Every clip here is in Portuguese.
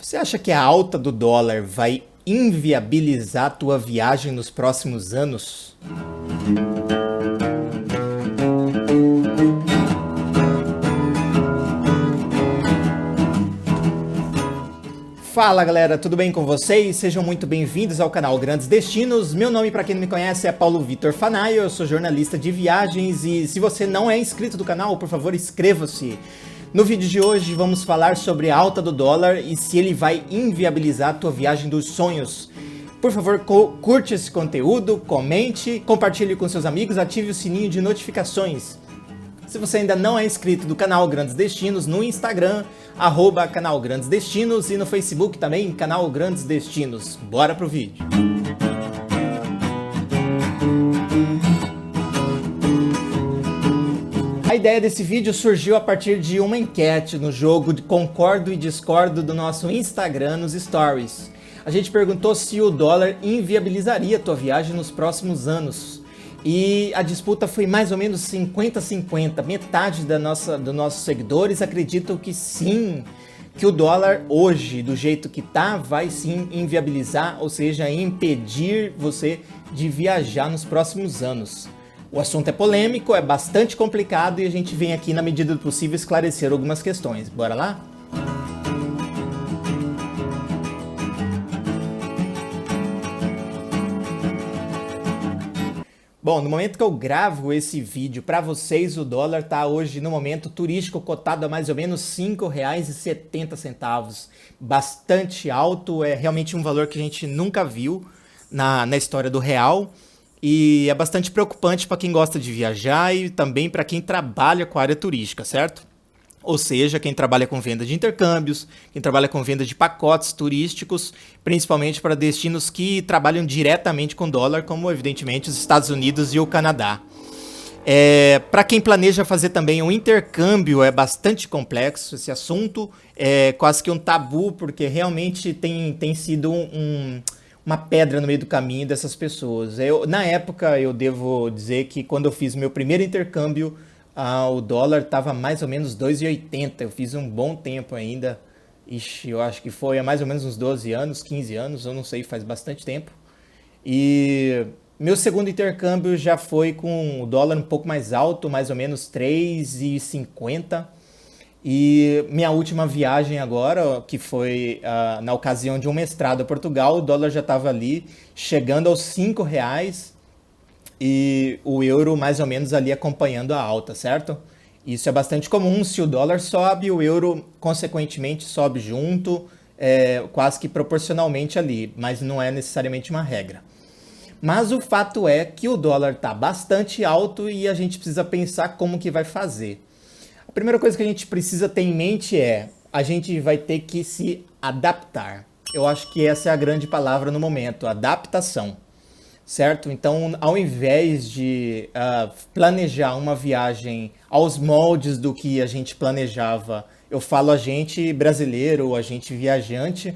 Você acha que a alta do dólar vai inviabilizar a tua viagem nos próximos anos? Fala galera, tudo bem com vocês? Sejam muito bem-vindos ao canal Grandes Destinos. Meu nome, para quem não me conhece, é Paulo Vitor Fanaio, eu sou jornalista de viagens e se você não é inscrito do canal, por favor, inscreva-se. No vídeo de hoje vamos falar sobre a alta do dólar e se ele vai inviabilizar a tua viagem dos sonhos. Por favor, curte esse conteúdo, comente, compartilhe com seus amigos, ative o sininho de notificações. Se você ainda não é inscrito do canal Grandes Destinos, no Instagram, @canal Grandes Destinos e no Facebook também, canal Grandes Destinos. Bora pro vídeo. A ideia desse vídeo surgiu a partir de uma enquete no jogo de Concordo e Discordo do nosso Instagram nos Stories. A gente perguntou se o dólar inviabilizaria a tua viagem nos próximos anos. E a disputa foi mais ou menos 50-50. Metade dos nossos seguidores acreditam que sim, que o dólar hoje, do jeito que tá, vai sim inviabilizar, ou seja, impedir você de viajar nos próximos anos. O assunto é polêmico, é bastante complicado e a gente vem aqui, na medida do possível, esclarecer algumas questões. Bora lá? Bom, no momento que eu gravo esse vídeo para vocês, o dólar está hoje, no momento turístico, cotado a mais ou menos R$ 5,70. Bastante alto, é realmente um valor que a gente nunca viu na história do real. E é bastante preocupante para quem gosta de viajar e também para quem trabalha com a área turística, certo? Ou seja, quem trabalha com venda de intercâmbios, quem trabalha com venda de pacotes turísticos, principalmente para destinos que trabalham diretamente com dólar, como evidentemente os Estados Unidos e o Canadá. Para quem planeja fazer também um intercâmbio, é bastante complexo esse assunto, é quase que um tabu, porque realmente tem sido uma pedra no meio do caminho dessas pessoas. Na época, eu devo dizer que quando eu fiz meu primeiro intercâmbio, o dólar estava mais ou menos 2,80. Eu fiz um bom tempo ainda. Ixi, eu acho que foi há mais ou menos uns 12 anos, 15 anos, eu não sei, faz bastante tempo. E meu segundo intercâmbio já foi com o dólar um pouco mais alto, mais ou menos 3,50. E minha última viagem agora, que foi na ocasião de um mestrado a Portugal, o dólar já estava ali chegando aos R$ 5 e o euro mais ou menos ali acompanhando a alta, certo? Isso é bastante comum, se o dólar sobe, o euro consequentemente sobe junto, quase que proporcionalmente ali, mas não é necessariamente uma regra. Mas o fato é que o dólar está bastante alto e a gente precisa pensar como que vai fazer. A primeira coisa que a gente precisa ter em mente a gente vai ter que se adaptar. Eu acho que essa é a grande palavra no momento, adaptação, certo? Então, ao invés de planejar uma viagem aos moldes do que a gente planejava, eu falo a gente brasileiro, a gente viajante,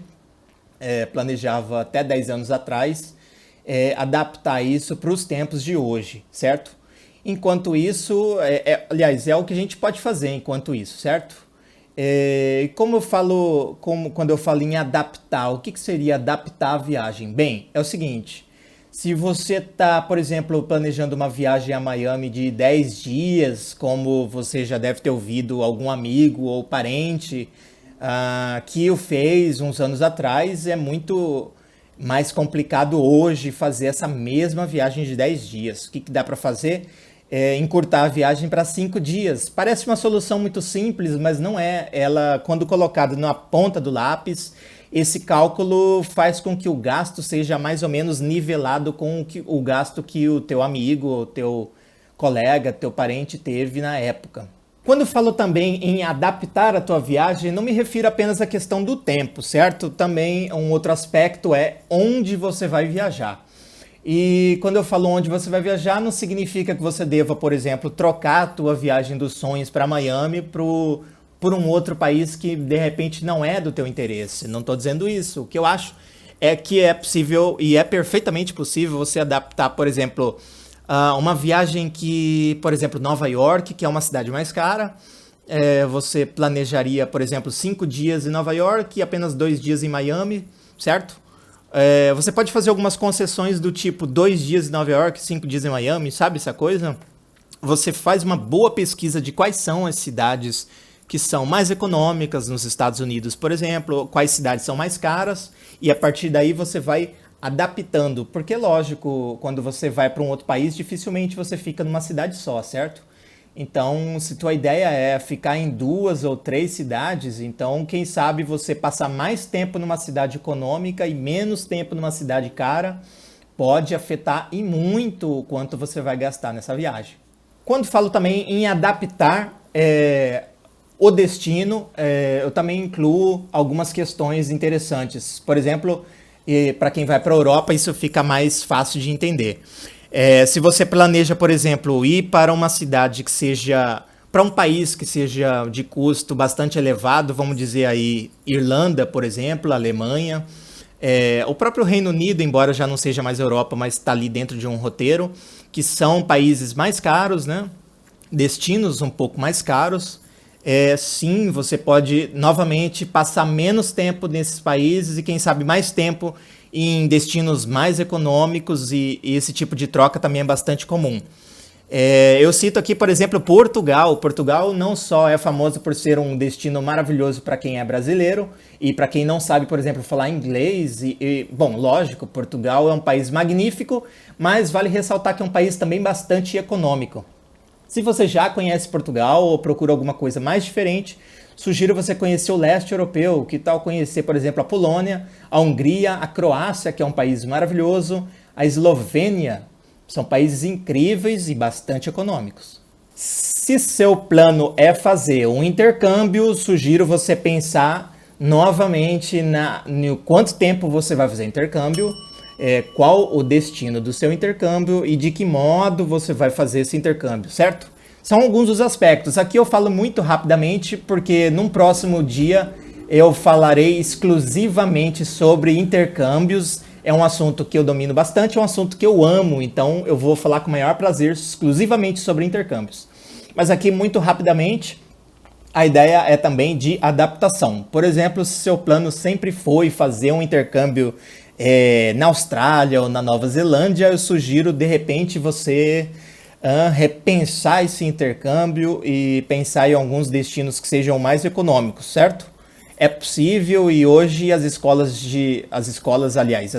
planejava até 10 anos atrás, adaptar isso para os tempos de hoje, certo? Enquanto isso, aliás, é o que a gente pode fazer enquanto isso, certo? Como eu falo, quando eu falo em adaptar, o que seria adaptar a viagem? Bem, é o seguinte, se você está, por exemplo, planejando uma viagem a Miami de 10 dias, como você já deve ter ouvido algum amigo ou parente que o fez uns anos atrás, é muito mais complicado hoje fazer essa mesma viagem de 10 dias. O que dá para fazer? Encurtar a viagem para 5 dias. Parece uma solução muito simples, mas não é. Ela, quando colocada na ponta do lápis, esse cálculo faz com que o gasto seja mais ou menos nivelado com o gasto que o teu amigo, o teu colega, teu parente teve na época. Quando eu falo também em adaptar a tua viagem, não me refiro apenas à questão do tempo, certo? Também um outro aspecto é onde você vai viajar. E quando eu falo onde você vai viajar, não significa que você deva, por exemplo, trocar a tua viagem dos sonhos para Miami por um outro país que de repente não é do teu interesse. Não estou dizendo isso. O que eu acho é que é possível e é perfeitamente possível você adaptar, por exemplo, uma viagem que, por exemplo, Nova York, que é uma cidade mais cara, Você planejaria, por exemplo, 5 dias em Nova York e apenas 2 dias em Miami, certo? Você pode fazer algumas concessões do tipo 2 dias em Nova York, 5 dias em Miami, sabe essa coisa? Você faz uma boa pesquisa de quais são as cidades que são mais econômicas nos Estados Unidos, por exemplo, quais cidades são mais caras, e a partir daí você vai adaptando, porque lógico, quando você vai para um outro país, dificilmente você fica numa cidade só, certo? Então, se tua ideia é ficar em 2 ou 3 cidades, então quem sabe você passar mais tempo numa cidade econômica e menos tempo numa cidade cara, pode afetar e muito o quanto você vai gastar nessa viagem. Quando falo também em adaptar o destino, eu também incluo algumas questões interessantes. Por exemplo, para quem vai para a Europa, isso fica mais fácil de entender. Se você planeja, por exemplo, ir para uma cidade que seja, para um país que seja de custo bastante elevado, vamos dizer aí Irlanda, por exemplo, Alemanha, o próprio Reino Unido, embora já não seja mais Europa, mas está ali dentro de um roteiro, que são países mais caros, né? Destinos um pouco mais caros. Sim, você pode novamente passar menos tempo nesses países e quem sabe mais tempo em destinos mais econômicos e esse tipo de troca também é bastante comum. Eu cito aqui, por exemplo, Portugal. Portugal não só é famoso por ser um destino maravilhoso para quem é brasileiro e para quem não sabe, por exemplo, falar inglês. Bom, lógico, Portugal é um país magnífico, mas vale ressaltar que é um país também bastante econômico. Se você já conhece Portugal ou procura alguma coisa mais diferente, sugiro você conhecer o leste europeu. Que tal conhecer, por exemplo, a Polônia, a Hungria, a Croácia, que é um país maravilhoso, a Eslovênia. São países incríveis e bastante econômicos. Se seu plano é fazer um intercâmbio, sugiro você pensar novamente no quanto tempo você vai fazer intercâmbio, qual o destino do seu intercâmbio e de que modo você vai fazer esse intercâmbio, certo? São alguns dos aspectos. Aqui eu falo muito rapidamente porque num próximo dia eu falarei exclusivamente sobre intercâmbios. É um assunto que eu domino bastante, é um assunto que eu amo, então eu vou falar com o maior prazer exclusivamente sobre intercâmbios. Mas aqui, muito rapidamente, a ideia é também de adaptação. Por exemplo, se seu plano sempre foi fazer um intercâmbio na Austrália ou na Nova Zelândia, eu sugiro, de repente, você repensar esse intercâmbio e pensar em alguns destinos que sejam mais econômicos, certo? É possível e hoje as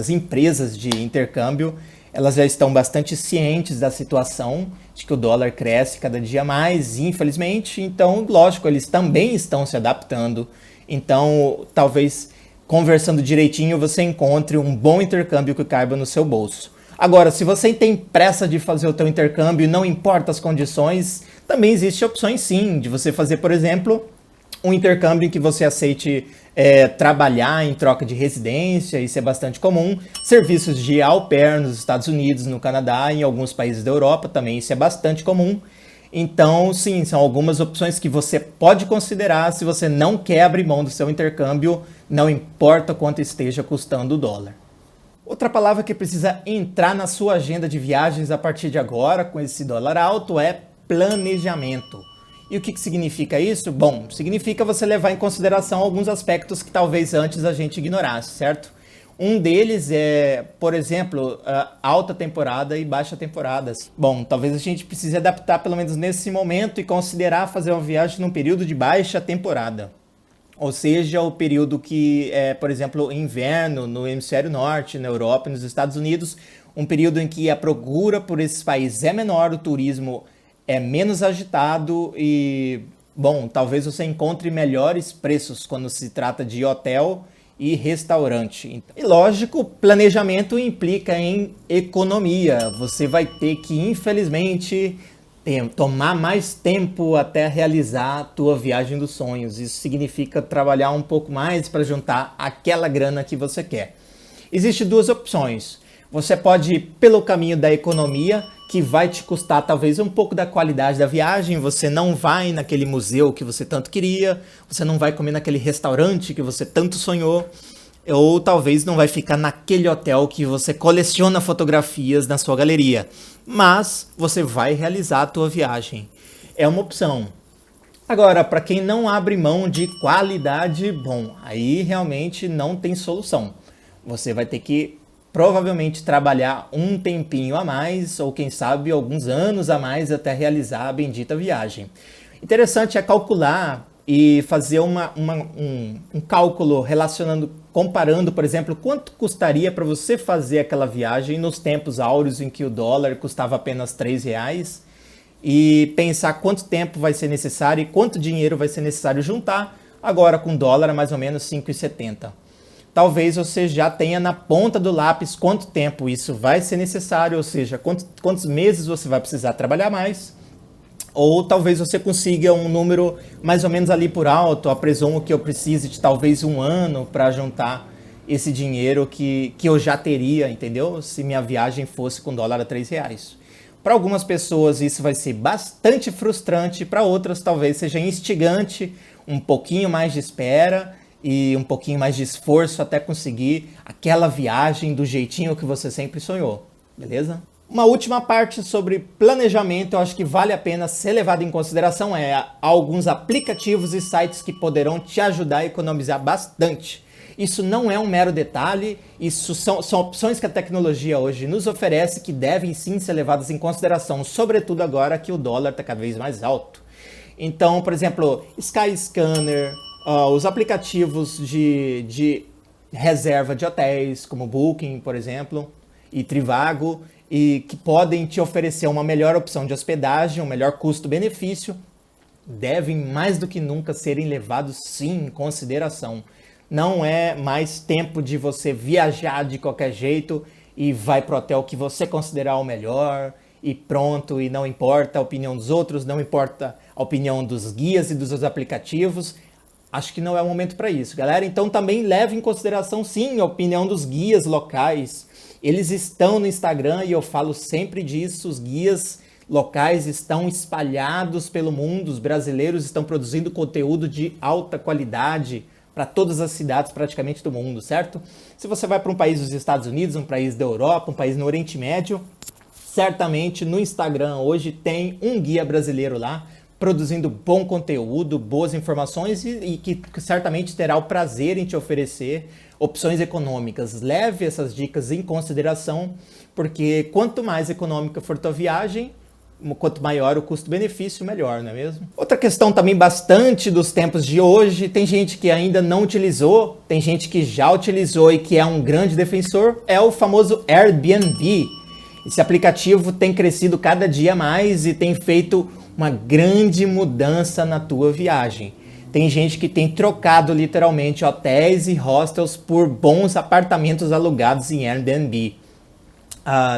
empresas de intercâmbio, elas já estão bastante cientes da situação, de que o dólar cresce cada dia mais, infelizmente, então, lógico, eles também estão se adaptando. Então, talvez conversando direitinho você encontre um bom intercâmbio que caiba no seu bolso. Agora, se você tem pressa de fazer o teu intercâmbio e não importa as condições, também existem opções sim, de você fazer, por exemplo, um intercâmbio em que você aceite trabalhar em troca de residência, isso é bastante comum. Serviços de au pair nos Estados Unidos, no Canadá e em alguns países da Europa também, isso é bastante comum. Então, sim, são algumas opções que você pode considerar se você não quer abrir mão do seu intercâmbio, não importa quanto esteja custando o dólar. Outra palavra que precisa entrar na sua agenda de viagens a partir de agora, com esse dólar alto, é planejamento. E o que significa isso? Bom, significa você levar em consideração alguns aspectos que talvez antes a gente ignorasse, certo? Um deles é, por exemplo, alta temporada e baixa temporada. Bom, talvez a gente precise adaptar pelo menos nesse momento e considerar fazer uma viagem num período de baixa temporada. Ou seja, o período que é, por exemplo, inverno no hemisfério norte, na Europa e nos Estados Unidos, um período em que a procura por esses países é menor, o turismo é menos agitado e, bom, talvez você encontre melhores preços quando se trata de hotel e restaurante. E lógico, planejamento implica em economia. Você vai ter que, infelizmente, tomar mais tempo até realizar a tua viagem dos sonhos. Isso significa trabalhar um pouco mais para juntar aquela grana que você quer. Existem duas opções. Você pode ir pelo caminho da economia, que vai te custar talvez um pouco da qualidade da viagem. Você não vai naquele museu que você tanto queria, você não vai comer naquele restaurante que você tanto sonhou, ou talvez não vai ficar naquele hotel que você coleciona fotografias na sua galeria, mas você vai realizar a tua viagem. É uma opção. Agora, para quem não abre mão de qualidade, bom, aí realmente não tem solução. Você vai ter que provavelmente trabalhar um tempinho a mais, ou quem sabe alguns anos a mais até realizar a bendita viagem. Interessante é calcular e fazer um cálculo relacionando, comparando, por exemplo, quanto custaria para você fazer aquela viagem nos tempos áureos em que o dólar custava apenas R$ 3 e pensar quanto tempo vai ser necessário e quanto dinheiro vai ser necessário juntar agora com dólar a mais ou menos 5,70. Talvez você já tenha na ponta do lápis quanto tempo isso vai ser necessário, ou seja, quantos meses você vai precisar trabalhar mais, ou talvez você consiga um número mais ou menos ali por alto. Eu presumo que eu precise de talvez um ano para juntar esse dinheiro que eu já teria, entendeu? Se minha viagem fosse com dólar a R$ 3. Para algumas pessoas isso vai ser bastante frustrante, para outras talvez seja instigante, um pouquinho mais de espera e um pouquinho mais de esforço até conseguir aquela viagem do jeitinho que você sempre sonhou, beleza? Uma última parte sobre planejamento, eu acho que vale a pena ser levado em consideração, é alguns aplicativos e sites que poderão te ajudar a economizar bastante. Isso não é um mero detalhe, isso são opções que a tecnologia hoje nos oferece que devem sim ser levadas em consideração, sobretudo agora que o dólar está cada vez mais alto. Então, por exemplo, Skyscanner, os aplicativos de reserva de hotéis, como Booking, por exemplo, e Trivago, e que podem te oferecer uma melhor opção de hospedagem, um melhor custo-benefício, devem mais do que nunca serem levados sim em consideração. Não é mais tempo de você viajar de qualquer jeito e vai pro hotel que você considerar o melhor e pronto, e não importa a opinião dos outros, não importa a opinião dos guias e dos aplicativos. Acho que não é o momento para isso, galera. Então também leve em consideração sim a opinião dos guias locais. Eles estão no Instagram e eu falo sempre disso, os guias locais estão espalhados pelo mundo, os brasileiros estão produzindo conteúdo de alta qualidade para todas as cidades praticamente do mundo, certo? Se você vai para um país dos Estados Unidos, um país da Europa, um país no Oriente Médio, certamente no Instagram hoje tem um guia brasileiro lá, produzindo bom conteúdo, boas informações e que certamente terá o prazer em te oferecer opções econômicas. Leve essas dicas em consideração, porque quanto mais econômica for tua viagem, quanto maior o custo-benefício, melhor, não é mesmo? Outra questão também bastante dos tempos de hoje, tem gente que ainda não utilizou, tem gente que já utilizou e que é um grande defensor, é o famoso Airbnb. Esse aplicativo tem crescido cada dia mais e tem feito uma grande mudança na tua viagem. Tem gente que tem trocado literalmente hotéis e hostels por bons apartamentos alugados em Airbnb.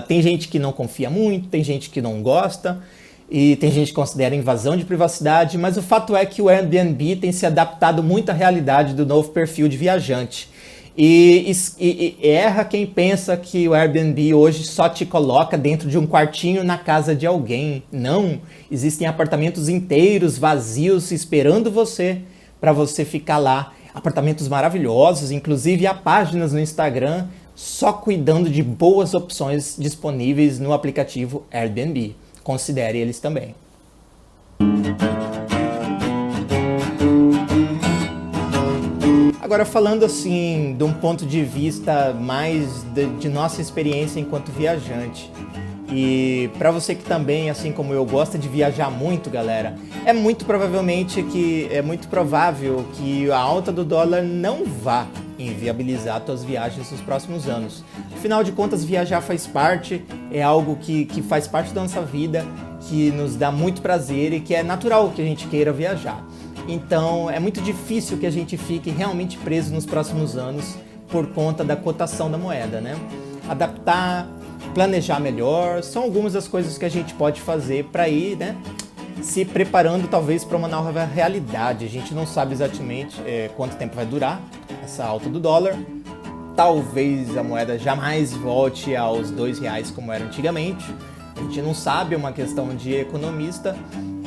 Tem gente que não confia muito, tem gente que não gosta e tem gente que considera invasão de privacidade, mas o fato é que o Airbnb tem se adaptado muito à realidade do novo perfil de viajante. E erra quem pensa que o Airbnb hoje só te coloca dentro de um quartinho na casa de alguém. Não, existem apartamentos inteiros, vazios, esperando você, para você ficar lá. Apartamentos maravilhosos, inclusive há páginas no Instagram só cuidando de boas opções disponíveis no aplicativo Airbnb. Considere eles também. Agora, falando assim, de um ponto de vista mais de nossa experiência enquanto viajante. E para você que também, assim como eu, gosta de viajar muito, galera, é muito provável que a alta do dólar não vá inviabilizar suas viagens nos próximos anos. Afinal de contas, viajar faz parte, é algo que faz parte da nossa vida, que nos dá muito prazer e que é natural que a gente queira viajar. Então, é muito difícil que a gente fique realmente preso nos próximos anos por conta da cotação da moeda, né? Adaptar, planejar melhor, são algumas das coisas que a gente pode fazer para ir, né, se preparando talvez para uma nova realidade. A gente não sabe exatamente quanto tempo vai durar essa alta do dólar. Talvez a moeda jamais volte aos R$ 2 como era antigamente. A gente não sabe, é uma questão de economista.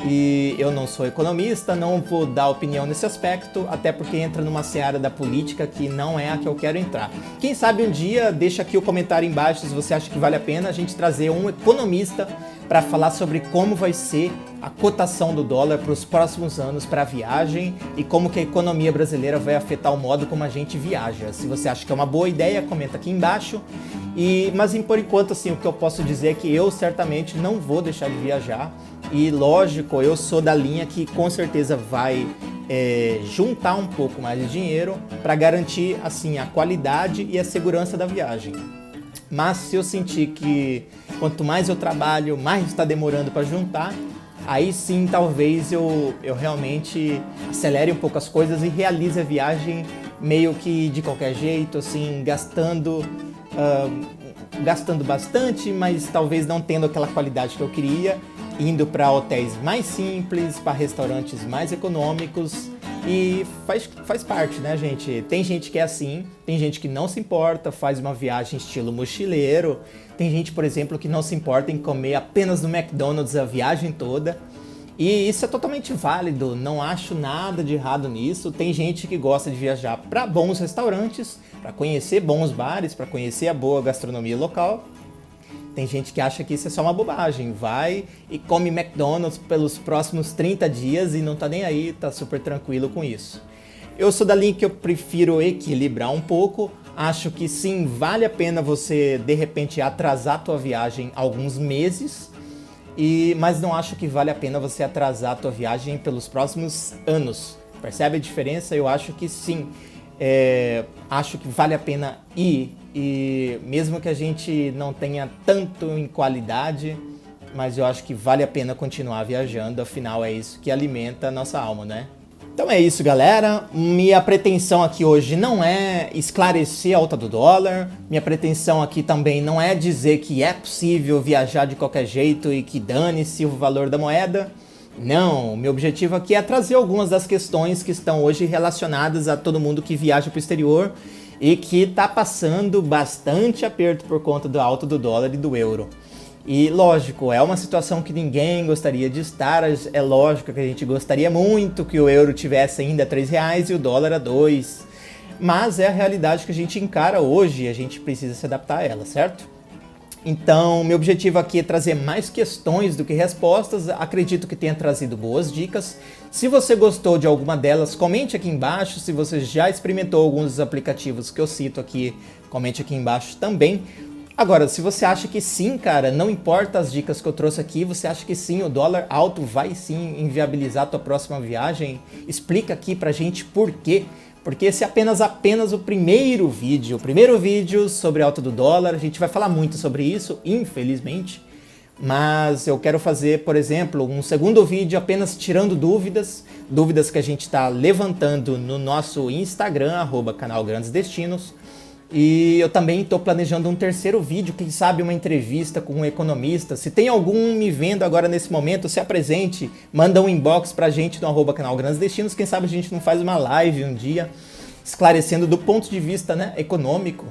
E eu não sou economista, não vou dar opinião nesse aspecto, até porque entra numa seara da política que não é a que eu quero entrar. Quem sabe um dia, deixa aqui o comentário embaixo se você acha que vale a pena a gente trazer um economista para falar sobre como vai ser a cotação do dólar para os próximos anos para a viagem e como que a economia brasileira vai afetar o modo como a gente viaja. Se você acha que é uma boa ideia, comenta aqui embaixo. Mas por enquanto, assim, o que eu posso dizer é que eu certamente não vou deixar de viajar. E lógico, eu sou da linha que com certeza vai juntar um pouco mais de dinheiro para garantir assim a qualidade e a segurança da viagem. Mas se eu sentir que quanto mais eu trabalho, mais está demorando para juntar, aí sim talvez eu realmente acelere um pouco as coisas e realize a viagem meio que de qualquer jeito, assim, gastando bastante, mas talvez não tendo aquela qualidade que eu queria, indo para hotéis mais simples, para restaurantes mais econômicos. E faz parte, né, gente? Tem gente que é assim, tem gente que não se importa, faz uma viagem estilo mochileiro. Tem gente, por exemplo, que não se importa em comer apenas no McDonald's a viagem toda. E isso é totalmente válido, não acho nada de errado nisso. Tem gente que gosta de viajar para bons restaurantes, para conhecer bons bares, para conhecer a boa gastronomia local. Tem gente que acha que isso é só uma bobagem, vai e come McDonald's pelos próximos 30 dias e não tá nem aí, tá super tranquilo com isso. Eu sou da linha que eu prefiro equilibrar um pouco, acho que sim, vale a pena você de repente atrasar a tua viagem alguns meses, mas não acho que vale a pena você atrasar a tua viagem pelos próximos anos. Percebe a diferença? Eu acho que sim. Acho que vale a pena ir, e mesmo que a gente não tenha tanto em qualidade, mas eu acho que vale a pena continuar viajando, afinal é isso que alimenta a nossa alma, né? Então é isso, galera. Minha pretensão aqui hoje não é esclarecer a alta do dólar, minha pretensão aqui também não é dizer que é possível viajar de qualquer jeito e que dane-se o valor da moeda. Não, meu objetivo aqui é trazer algumas das questões que estão hoje relacionadas a todo mundo que viaja para o exterior e que está passando bastante aperto por conta da alta do dólar e do euro. E lógico, é uma situação que ninguém gostaria de estar, é lógico que a gente gostaria muito que o euro tivesse ainda R$3 e o dólar a 2, mas é a realidade que a gente encara hoje e a gente precisa se adaptar a ela, certo? Então, meu objetivo aqui é trazer mais questões do que respostas. Acredito que tenha trazido boas dicas. Se você gostou de alguma delas, comente aqui embaixo. Se você já experimentou alguns dos aplicativos que eu cito aqui, comente aqui embaixo também. Agora, se você acha que sim, cara, não importa as dicas que eu trouxe aqui, você acha que sim, o dólar alto vai sim inviabilizar a tua próxima viagem, explica aqui pra gente por quê. Porque esse é apenas o primeiro vídeo sobre a alta do dólar. A gente vai falar muito sobre isso, infelizmente. Mas eu quero fazer, por exemplo, um segundo vídeo apenas tirando dúvidas que a gente está levantando no nosso Instagram, @canalgrandesdestinos. E eu também estou planejando um terceiro vídeo, quem sabe uma entrevista com um economista. Se tem algum me vendo agora nesse momento, se apresente, manda um inbox pra gente no @canalgrandesdestinos. Quem sabe a gente não faz uma live um dia, esclarecendo do ponto de vista, né, econômico,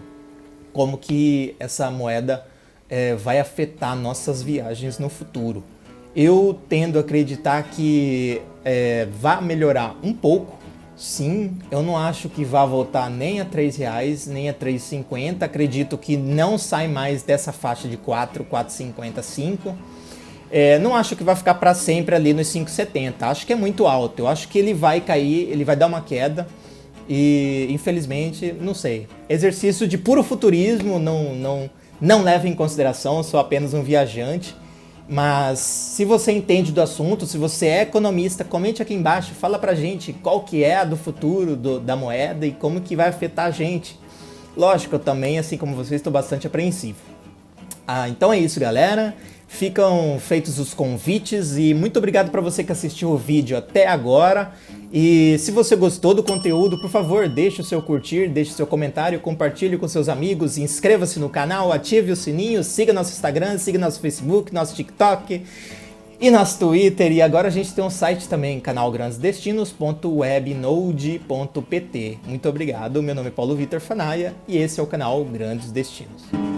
como que essa moeda vai afetar nossas viagens no futuro. Eu tendo a acreditar que vai melhorar um pouco. Sim, eu não acho que vá voltar nem a R$3, nem a R$3,50. Acredito que não sai mais dessa faixa de 4, 4,50, 5. Não acho que vai ficar para sempre ali nos 5,70. Acho que é muito alto. Eu acho que ele vai cair, ele vai dar uma queda. E infelizmente, não sei. Exercício de puro futurismo, não leva em consideração, sou apenas um viajante. Mas se você entende do assunto, se você é economista, comente aqui embaixo, fala pra gente qual que é a do futuro da moeda e como que vai afetar a gente. Lógico, eu também, assim como vocês, estou bastante apreensivo. Então é isso, galera. Ficam feitos os convites e muito obrigado para você que assistiu o vídeo até agora. E se você gostou do conteúdo, por favor, deixe o seu curtir, deixe o seu comentário, compartilhe com seus amigos, inscreva-se no canal, ative o sininho, siga nosso Instagram, siga nosso Facebook, nosso TikTok e nosso Twitter. E agora a gente tem um site também, canalgrandesdestinos.webnode.pt. Muito obrigado, meu nome é Paulo Vitor Fanaia e esse é o canal Grandes Destinos.